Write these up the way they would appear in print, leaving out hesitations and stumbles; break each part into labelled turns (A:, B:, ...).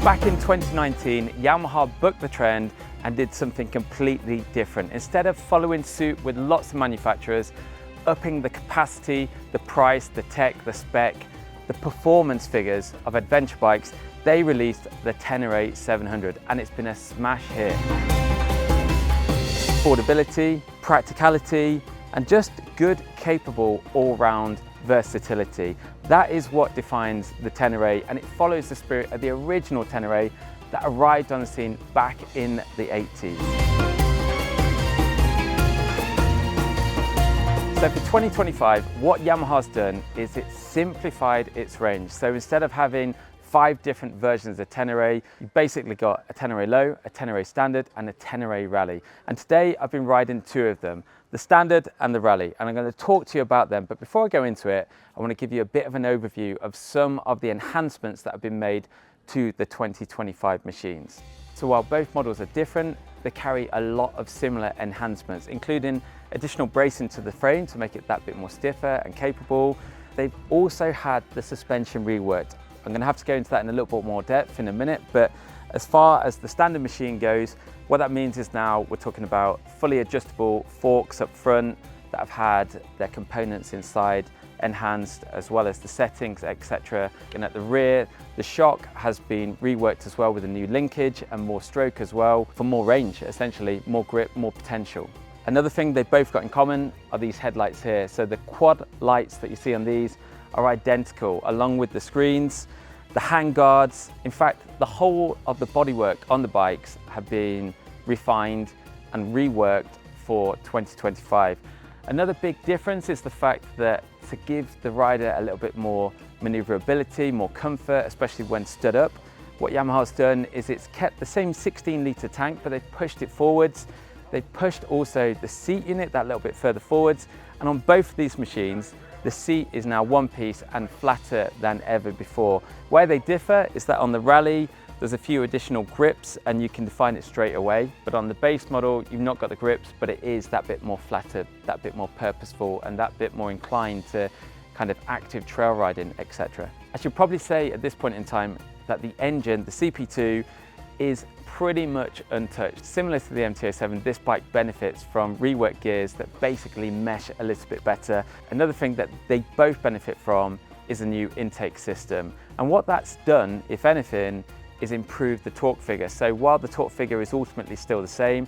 A: Back in 2019, Yamaha bucked the trend and did something completely different. Instead of following suit with lots of manufacturers, upping the capacity, the price, the tech, the spec, the performance figures of adventure bikes, they released the Tenere 700 and it's been a smash hit. Affordability, practicality, and just good, capable, all-round versatility. That is what defines the Tenere, and it follows the spirit of the original Tenere that arrived on the scene back in the 80s. So for 2025, what Yamaha's done is it's simplified its range. So instead of having 5 different versions of Tenere, you've basically got a Tenere Low, a Tenere Standard, and a Tenere Rally. And today I've been riding 2 of them, the Standard and the Rally, and I'm going to talk to you about them. But before I go into it, I want to give you a bit of an overview of some of the enhancements that have been made to the 2025 machines. So while both models are different, they carry a lot of similar enhancements, including additional bracing to the frame to make it that bit more stiffer and capable. They've also had the suspension reworked. I'm going to have to go into that in a little bit more depth in a minute, but as far as the standard machine goes, what that means is now we're talking about fully adjustable forks up front that have had their components inside enhanced, as well as the settings, etc. And at the rear, the shock has been reworked as well with a new linkage and more stroke as well for more range, essentially more grip, more potential. Another thing they've both got in common are these headlights here. So the quad lights that you see on these are identical, along with the screens, the handguards. In fact, the whole of the bodywork on the bikes have been refined and reworked for 2025. Another big difference is the fact that to give the rider a little bit more maneuverability, more comfort, especially when stood up, what Yamaha's done is it's kept the same 16-litre tank, but they've pushed it forwards. They've pushed also the seat unit that little bit further forwards. And on both of these machines, the seat is now one piece and flatter than ever before. Where they differ is that on the Rally, there's a few additional grips and you can define it straight away. But on the base model, you've not got the grips, but it is that bit more flatter, that bit more purposeful, and that bit more inclined to kind of active trail riding, etc. I should probably say at this point in time that the engine, the CP2, is pretty much untouched. Similar to the MT-07, this bike benefits from reworked gears that basically mesh a little bit better. Another thing that they both benefit from is a new intake system. And what that's done, if anything, is improve the torque figure. So while the torque figure is ultimately still the same,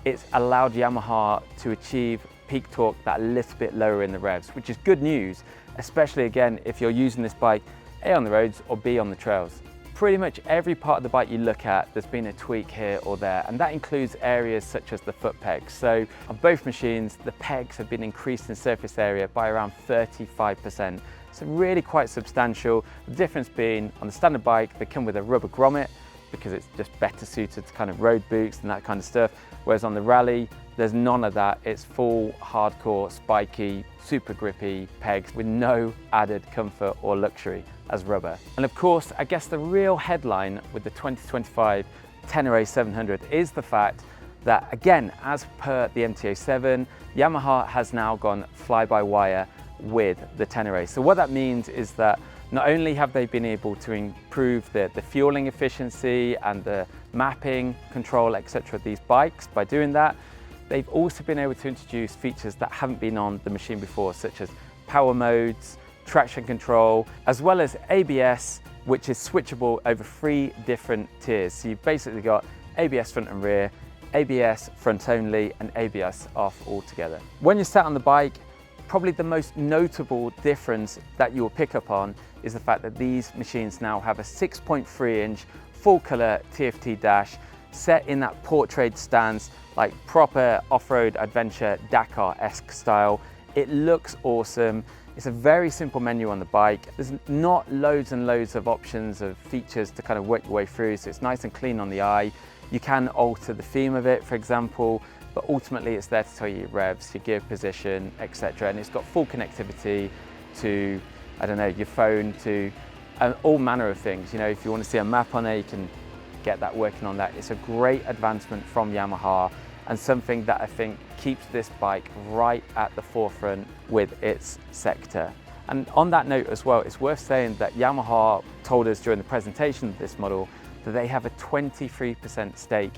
A: it's allowed Yamaha to achieve peak torque that a little bit lower in the revs, which is good news, especially again, if you're using this bike A on the roads or B on the trails. Pretty much every part of the bike you look at, there's been a tweak here or there, and that includes areas such as the foot pegs. So on both machines, the pegs have been increased in surface area by around 35%. So really quite substantial. The difference being on the standard bike, they come with a rubber grommet because it's just better suited to kind of road boots and that kind of stuff. Whereas on the Rally, there's none of that. It's full, hardcore, spiky, super grippy pegs with no added comfort or luxury as rubber. And of course, I guess the real headline with the 2025 Tenere 700 is the fact that, again, as per the MT-07, Yamaha has now gone fly-by-wire with the Tenere. So what that means is that not only have they been able to improve the fueling efficiency and the mapping, control, etc. of these bikes by doing that, they've also been able to introduce features that haven't been on the machine before, such as power modes, traction control, as well as ABS, which is switchable over 3 different tiers. So you've basically got ABS front and rear, ABS front only, and ABS off altogether. When you're sat on the bike, probably the most notable difference that you'll pick up on is the fact that these machines now have a 6.3-inch full-color TFT dash set in that portrait stance, like proper off-road adventure Dakar-esque style. It looks awesome. It's a very simple menu on the bike. There's not loads and loads of options of features to kind of work your way through, so it's nice and clean on the eye. You can alter the theme of it, for example, but ultimately it's there to tell you your revs, your gear position, etc. And it's got full connectivity to, I don't know, your phone, to all manner of things. You know, if you want to see a map on there, you can get that working on that. It's a great advancement from Yamaha and something that I think keeps this bike right at the forefront with its sector. And on that note as well, it's worth saying that Yamaha told us during the presentation of this model that they have a 23% stake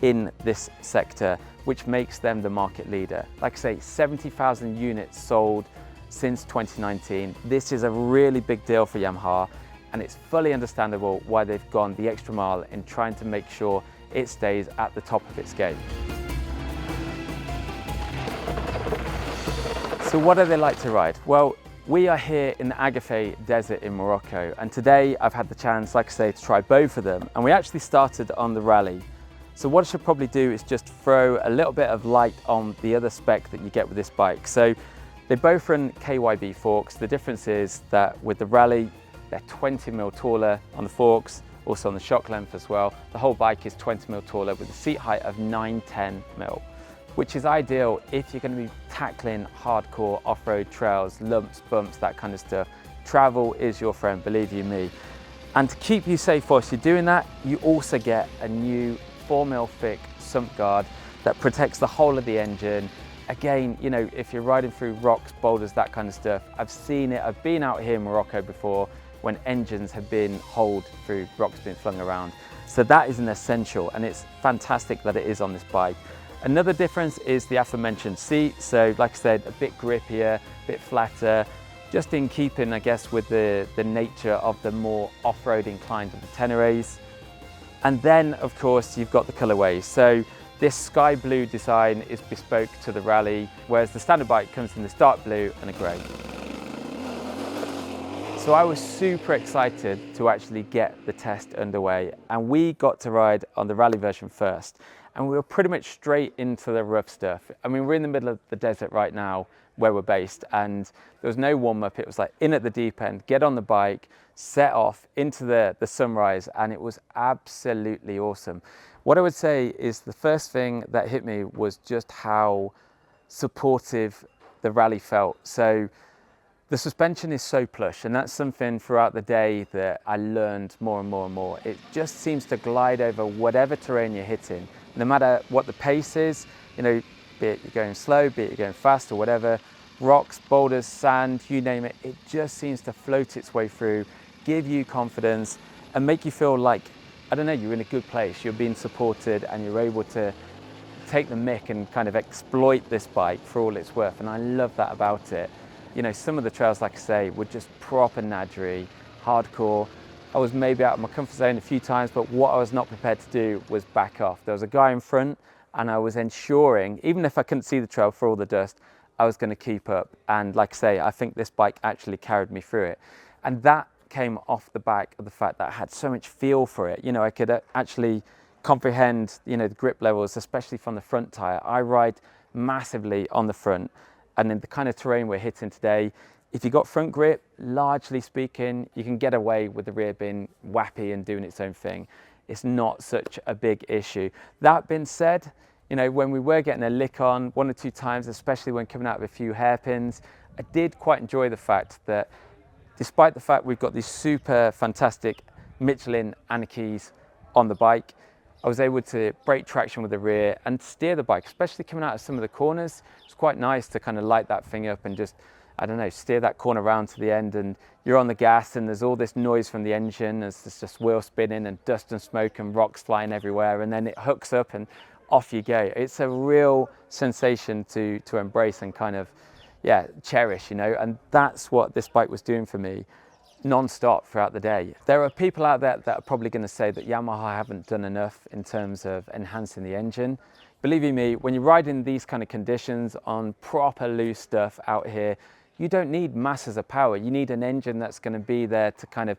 A: in this sector, which makes them the market leader. Like I say, 70,000 units sold since 2019. This is a really big deal for Yamaha, and it's fully understandable why they've gone the extra mile in trying to make sure it stays at the top of its game. So what do they like to ride? Well, we are here in the Agafay desert in Morocco, and today I've had the chance, like I say, to try both of them, and we actually started on the rally. So what I should probably do is just throw a little bit of light on the other spec that you get with this bike. So they both run KYB forks. The difference is that with the rally, they're 20mm taller on the forks, also on the shock length as well. The whole bike is 20mm taller with a seat height of 9-10mm, which is ideal if you're going to be tackling hardcore off-road trails, lumps, bumps, that kind of stuff. Travel is your friend, believe you me. And to keep you safe whilst you're doing that, you also get a new 4mm thick sump guard that protects the whole of the engine. Again, you know, if you're riding through rocks, boulders, that kind of stuff, I've seen it. I've been out here in Morocco before when engines have been holed through rocks being flung around. So that is an essential, and it's fantastic that it is on this bike. Another difference is the aforementioned seat. So like I said, a bit grippier, a bit flatter, just in keeping, I guess, with the nature of the more off-road inclined of the Teneres. And then, of course, you've got the colorways. So this sky blue design is bespoke to the rally, whereas the standard bike comes in this dark blue and a grey. So I was super excited to actually get the test underway, and we got to ride on the rally version first. And we were pretty much straight into the rough stuff. I mean, we're in the middle of the desert right now where we're based, and there was no warm up. It was like in at the deep end, get on the bike, set off into the sunrise, and it was absolutely awesome. What I would say is the first thing that hit me was just how supportive the rally felt. So the suspension is so plush, and that's something throughout the day that I learned more and more and more. It just seems to glide over whatever terrain you're hitting, no matter what the pace is, you know, be it you're going slow, be it you're going fast or whatever, rocks, boulders, sand, you name it, it just seems to float its way through, give you confidence and make you feel like, I don't know, you're in a good place, you're being supported, and you're able to take the mick and kind of exploit this bike for all it's worth. And I love that about it. You know, some of the trails, like I say, were just proper nadgery, hardcore. I was maybe out of my comfort zone a few times, but what I was not prepared to do was back off. There was a guy in front, and I was ensuring, even if I couldn't see the trail for all the dust, I was going to keep up. And like I say, I think this bike actually carried me through it. And that came off the back of the fact that I had so much feel for it. You know, I could actually comprehend, you know, the grip levels, especially from the front tire. I ride massively on the front, and in the kind of terrain we're hitting today, if you got front grip, largely speaking, you can get away with the rear being wappy and doing its own thing. It's not such a big issue. That being said, you know, when we were getting a lick on one or two times, especially when coming out of a few hairpins, I did quite enjoy the fact that despite the fact we've got these super fantastic Michelin Anakis on the bike, I was able to break traction with the rear and steer the bike, especially coming out of some of the corners. It's quite nice to kind of light that thing up and just, I don't know, steer that corner around to the end, and you're on the gas and there's all this noise from the engine as there's just wheel spinning and dust and smoke and rocks flying everywhere, and then it hooks up and off you go. It's a real sensation to embrace and kind of, yeah, cherish, you know, and that's what this bike was doing for me non-stop throughout the day. There are people out there that are probably going to say that Yamaha haven't done enough in terms of enhancing the engine. Believe you me, when you ride in these kind of conditions on proper loose stuff out here, you don't need masses of power. You need an engine that's going to be there to kind of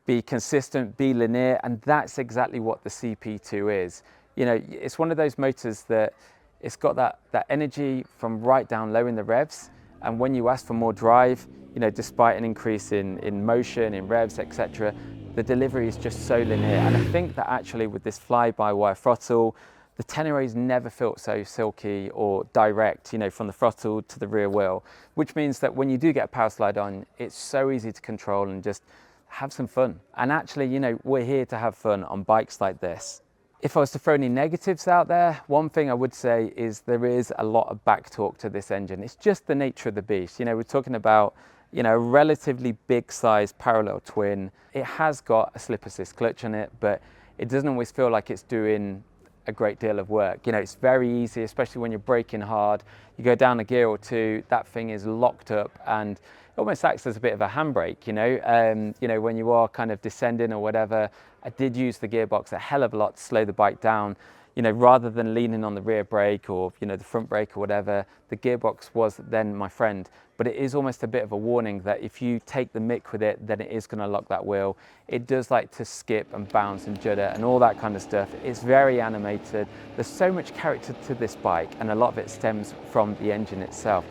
A: be consistent, be linear, and that's exactly what the CP2 is. You know, it's one of those motors that it's got that energy from right down low in the revs, and when you ask for more drive, you know, despite an increase in motion, in revs, etc., the delivery is just so linear. And I think that actually with this fly-by-wire throttle, the Tenere's never felt so silky or direct, you know, from the throttle to the rear wheel, which means that when you do get a power slide on, it's so easy to control and just have some fun. And actually, you know, we're here to have fun on bikes like this. If I was to throw any negatives out there, one thing I would say is there is a lot of back torque to this engine. It's just the nature of the beast. You know, we're talking about, you know, a relatively big size parallel twin. It has got a slip assist clutch on it, but it doesn't always feel like it's doing a great deal of work. You know, it's very easy, especially when you're braking hard. You go down a gear or two, that thing is locked up and it almost acts as a bit of a handbrake, you know, when you are kind of descending or whatever. I did use the gearbox a hell of a lot to slow the bike down. You know, rather than leaning on the rear brake or, you know, the front brake or whatever, the gearbox was then my friend. But it is almost a bit of a warning that if you take the mick with it, then it is going to lock that wheel. It does like to skip and bounce and judder and all that kind of stuff. It's very animated. There's so much character to this bike, and a lot of it stems from the engine itself.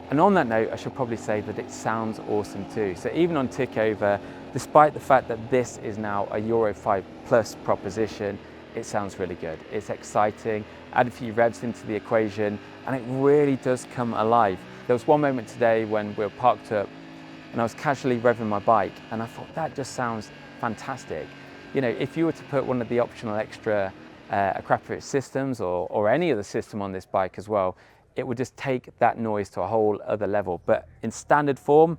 A: And on that note, I should probably say that it sounds awesome too. So even on tickover, despite the fact that this is now a Euro 5 Plus proposition, it sounds really good. It's exciting, add a few revs into the equation, and it really does come alive. There was one moment today when we were parked up and I was casually revving my bike and I thought that just sounds fantastic. You know, if you were to put one of the optional extra Agafay systems or any other system on this bike as well, it would just take that noise to a whole other level. But in standard form,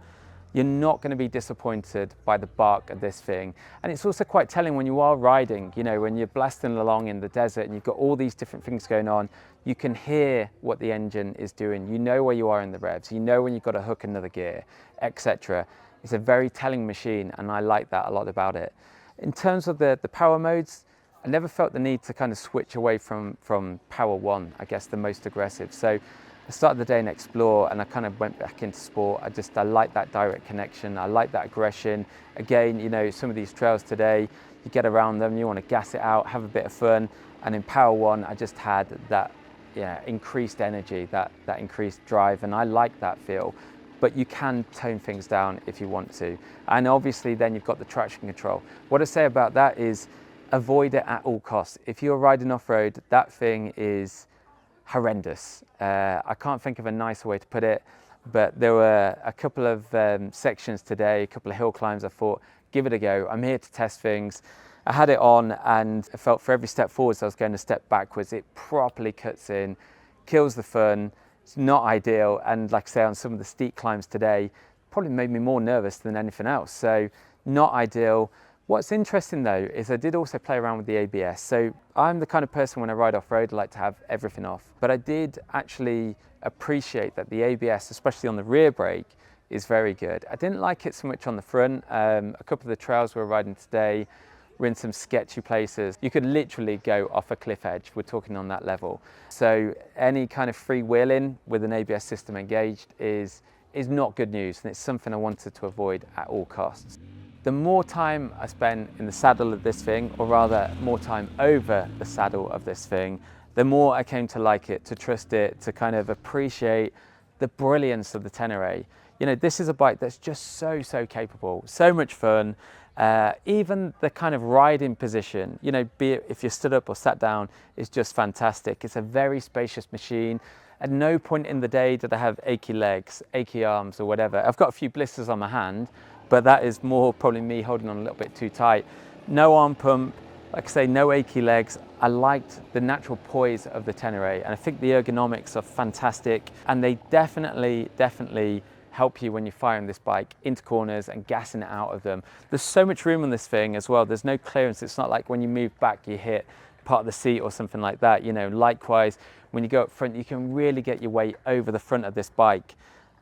A: you're not going to be disappointed by the bark of this thing. And it's also quite telling when you are riding, you know, when you're blasting along in the desert and you've got all these different things going on, you can hear what the engine is doing. You know where you are in the revs, you know when you've got to hook another gear, etc. It's a very telling machine and I like that a lot about it. In terms of the power modes, I never felt the need to kind of switch away from Power 1, I guess the most aggressive. So I started the day in Explore and I kind of went back into Sport. I like that direct connection. I like that aggression. Again, you know, some of these trails today, you get around them, you want to gas it out, have a bit of fun. And in Power 1, I just had that increased energy, that increased drive, and I like that feel. But you can tone things down if you want to. And obviously then you've got the traction control. What I say about that is avoid it at all costs. If you're riding off-road, that thing is horrendous. I can't think of a nicer way to put it, but there were a couple of sections today, a couple of hill climbs. I thought, give it a go. I'm here to test things. I had it on and I felt for every step forwards I was going a step backwards. It properly cuts in, kills the fun. It's not ideal, and like I say, on some of the steep climbs today, probably made me more nervous than anything else. So not ideal. What's interesting though is I did also play around with the ABS. So I'm the kind of person when I ride off-road, I like to have everything off. But I did actually appreciate that the ABS, especially on the rear brake, is very good. I didn't like it so much on the front. A couple of the trails we were riding today were in some sketchy places. You could literally go off a cliff edge. We're talking on that level. So any kind of freewheeling with an ABS system engaged is not good news, and it's something I wanted to avoid at all costs. The more time I spend in the saddle of this thing, or rather more time over the saddle of this thing, the more I came to like it, to trust it, to kind of appreciate the brilliance of the Tenere. You know, this is a bike that's just so capable, so much fun. Even the kind of riding position, you know, be it if you're stood up or sat down, is just fantastic. It's a very spacious machine. At no point in the day did I have achy legs, achy arms or whatever. I've got a few blisters on my hand, but that is more probably me holding on a little bit too tight. No arm pump, like I say, no achy legs. I liked the natural poise of the Tenere, and I think the ergonomics are fantastic, and they definitely help you when you're firing this bike into corners and gassing it out of them. There's so much room on this thing as well. There's no clearance. It's not like when you move back, you hit part of the seat or something like that. You know, likewise, when you go up front, you can really get your weight over the front of this bike,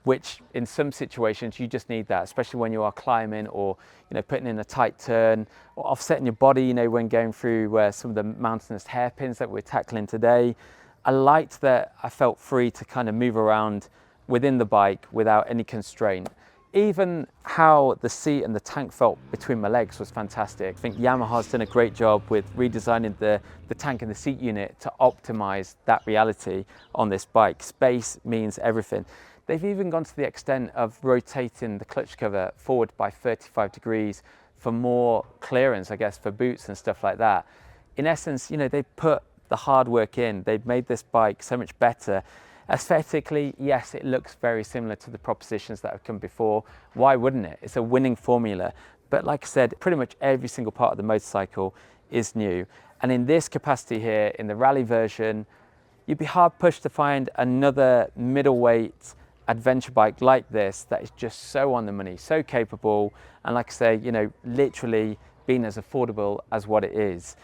A: which in some situations you just need that, especially when you are climbing or, you know, putting in a tight turn or offsetting your body, you know, when going through some of the mountainous hairpins that we're tackling today. I liked that I felt free to kind of move around within the bike without any constraint. Even how the seat and the tank felt between my legs was fantastic. I think Yamaha's done a great job with redesigning the tank and the seat unit to optimize that reality on this bike. Space means everything. They've even gone to the extent of rotating the clutch cover forward by 35 degrees for more clearance, I guess, for boots and stuff like that. In essence, you know, they put the hard work in. They've made this bike so much better. Aesthetically, yes, it looks very similar to the propositions that have come before. Why wouldn't it? It's a winning formula. But like I said, pretty much every single part of the motorcycle is new. And in this capacity here, in the rally version, you'd be hard pushed to find another middleweight adventure bike like this that is just so on the money, so capable, and like I say, you know, literally being as affordable as what it is.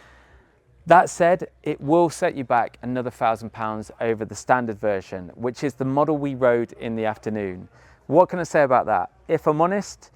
A: That said, it will set you back another £1,000 over the standard version, which is the model we rode in the afternoon. What can I say about that? If I'm honest,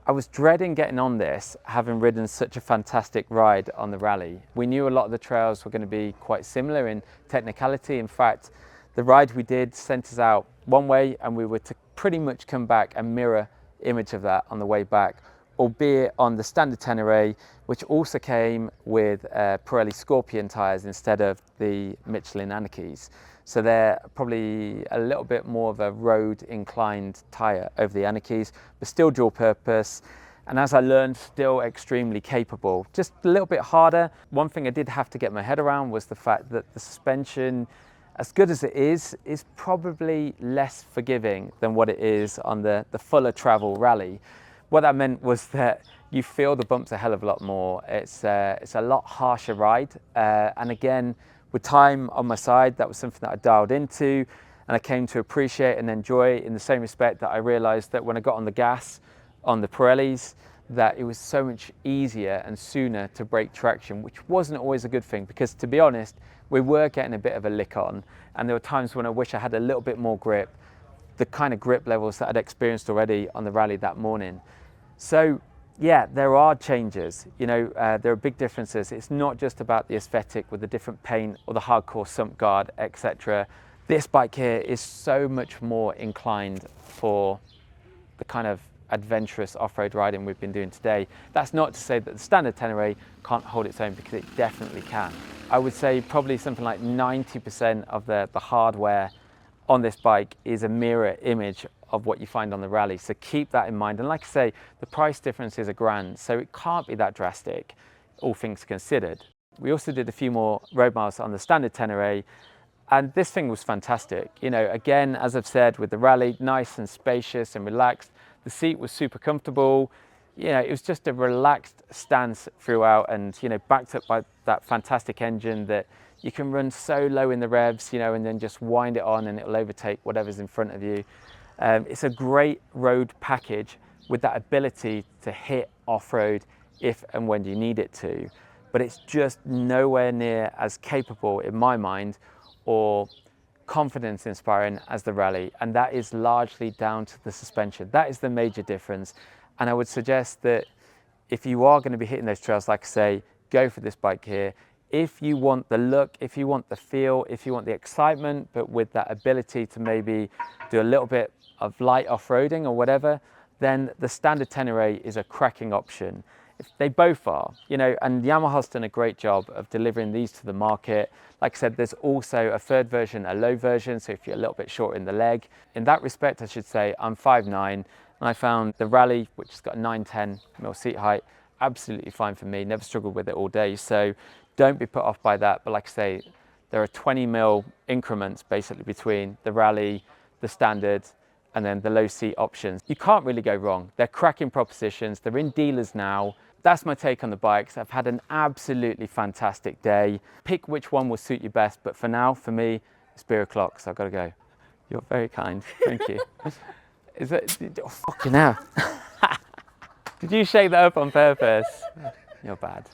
A: I was dreading getting on this, having ridden such a fantastic ride on the rally. We knew a lot of the trails were going to be quite similar in technicality. In fact, the ride we did sent us out one way, and we were to pretty much come back and mirror image of that on the way back, albeit on the standard Tenere, which also came with Pirelli Scorpion tyres instead of the Michelin Anarchies. So they're probably a little bit more of a road inclined tyre over the Anarchies, but still dual purpose. And as I learned, still extremely capable, just a little bit harder. One thing I did have to get my head around was the fact that the suspension, as good as it is probably less forgiving than what it is on the fuller travel rally. What that meant was that you feel the bumps a hell of a lot more. It's a lot harsher ride. And again, with time on my side, that was something that I dialed into, and I came to appreciate and enjoy in the same respect that I realized that when I got on the gas on the Pirellis, that it was so much easier and sooner to break traction, which wasn't always a good thing, because to be honest, we were getting a bit of a lick on, and there were times when I wish I had a little bit more grip, the kind of grip levels that I'd experienced already on the rally that morning. So yeah, there are changes, you know, there are big differences. It's not just about the aesthetic with the different paint or the hardcore sump guard, etc. This bike here is so much more inclined for the kind of adventurous off-road riding we've been doing today. That's not to say that the standard Tenere can't hold its own, because it definitely can. I would say probably something like 90% of the hardware on this bike is a mirror image of what you find on the rally, so keep that in mind. And like I say, the price difference is £1,000, so it can't be that drastic, all things considered. We also did a few more road miles on the standard Tenere, and this thing was fantastic. You know, again, as I've said, with the rally, nice and spacious and relaxed. The seat was super comfortable. You know, it was just a relaxed stance throughout, and, you know, backed up by that fantastic engine that you can run so low in the revs, you know, and then just wind it on and it'll overtake whatever's in front of you. It's a great road package with that ability to hit off-road if and when you need it to, but it's just nowhere near as capable in my mind or confidence inspiring as the rally, and that is largely down to the suspension. That is the major difference, and I would suggest that if you are going to be hitting those trails, like I say, go for this bike here. If you want the look, if you want the feel, if you want the excitement, but with that ability to maybe do a little bit of light off-roading or whatever, then the standard Tenere is a cracking option. They both are, you know, and Yamaha's done a great job of delivering these to the market. Like I said, there's also a third version, a low version, so if you're a little bit short in the leg. In that respect, I should say, I'm 5'9", and I found the Rally, which has got a 910mm seat height, absolutely fine for me, never struggled with it all day, so don't be put off by that. But like I say, there are 20mm increments basically between the Rally, the standard, and then the low seat options. You can't really go wrong. They're cracking propositions. They're in dealers now. That's my take on the bikes. I've had an absolutely fantastic day. Pick which one will suit you best, but for now, for me, it's beer o'clock, so I've got to go. You're very kind, thank you. Is it, oh, fucking hell. Did you shake that up on purpose? You're bad.